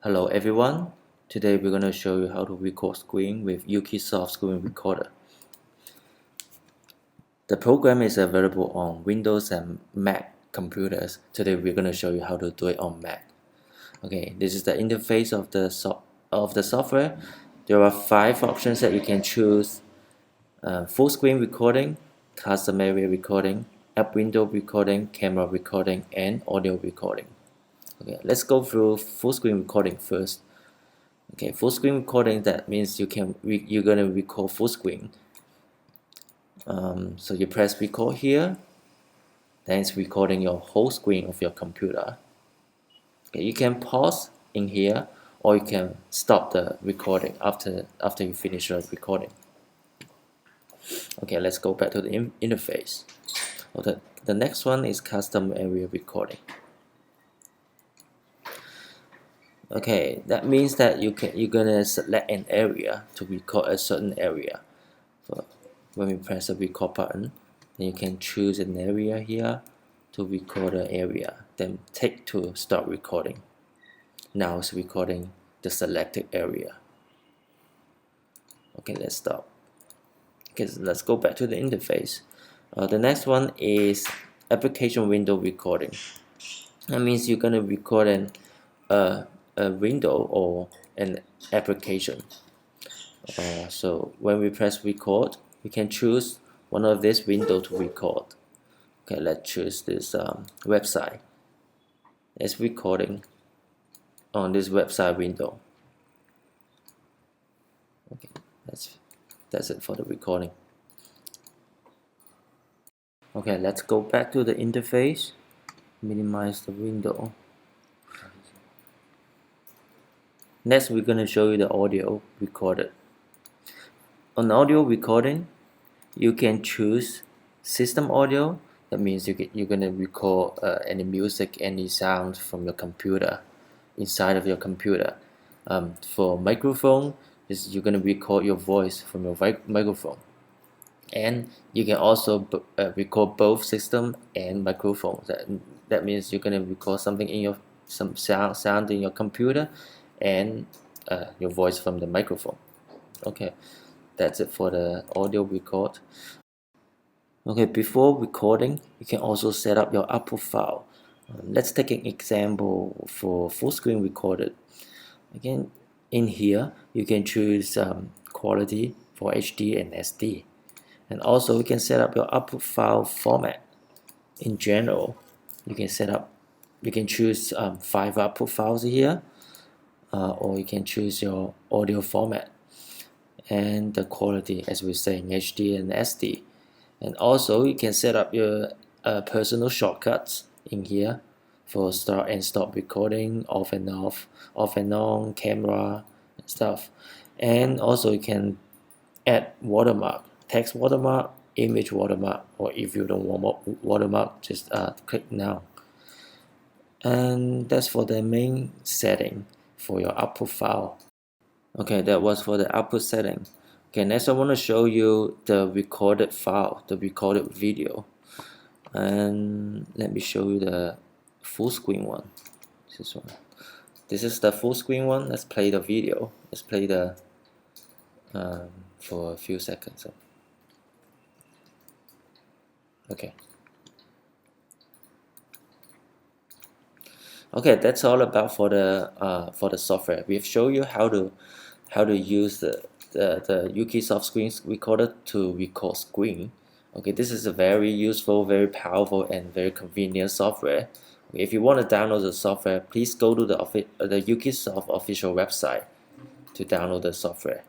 Hello everyone, today we're going to show you how to record screen with UkeySoft Screen Recorder. The program is available on Windows and Mac computers. Today we're going to show you how to do it on Mac. Okay, this is the interface of the software. There are 5 options that you can choose: full screen recording, custom area recording, app window recording, camera recording, and audio recording. Okay, let's go through full screen recording first. Okay, full screen recording, that means you're gonna record full screen. So you press record here, then it's recording your whole screen of your computer. Okay, you can pause in here, or you can stop the recording after you finish the recording. Okay, let's go back to the interface. Okay, the next one is custom area recording. Okay, that means that you're gonna select an area to record a certain area. So when we press the record button, then you can choose an area here to record the area, then tick to start recording. Now it's recording the selected area. Okay, let's stop. Okay, so let's go back to the interface. The next one is application window recording. That means you're gonna record a window or an application. So when we press record, we can choose one of these windows to record. Okay, let's choose this website. It's recording on this website window. Okay, that's it for the recording. Okay, let's go back to the interface. Minimize the window. Next, we're going to show you the audio recorded. On audio recording, you can choose system audio. That means you're going to record any music, any sound from your computer, inside of your computer. For microphone, you're going to record your voice from your microphone. And you can also record both system and microphone. That means you're going to record something in some sound in your computer and your voice from the microphone. Okay, that's it for the audio record. Okay, before recording, you can also set up your output file. Let's take an example for full screen recorded. Again, in here, you can choose quality for HD and SD. And also, you can set up your output file format. In general, you can choose 5 output files here, or you can choose your audio format and the quality, as we say, in HD and SD. And also you can set up your personal shortcuts in here for start and stop recording, off and off, off and on, camera and stuff. And also you can add watermark, text watermark, image watermark, or if you don't want watermark, just click now. And that's for the main setting for your output file. Okay, that was for the output setting. Okay, next I want to show you the recorded file, the recorded video. And let me show you the full screen one. This one. This is the full screen one. Let's play the video. Let's play the for a few seconds. Okay. Okay, that's all about for the software. We've shown you how to use the UkeySoft Screen Recorder to record screen. Okay, this is a very useful, very powerful, and very convenient software. Okay, if you want to download the software, please go to the UkeySoft official website to download the software.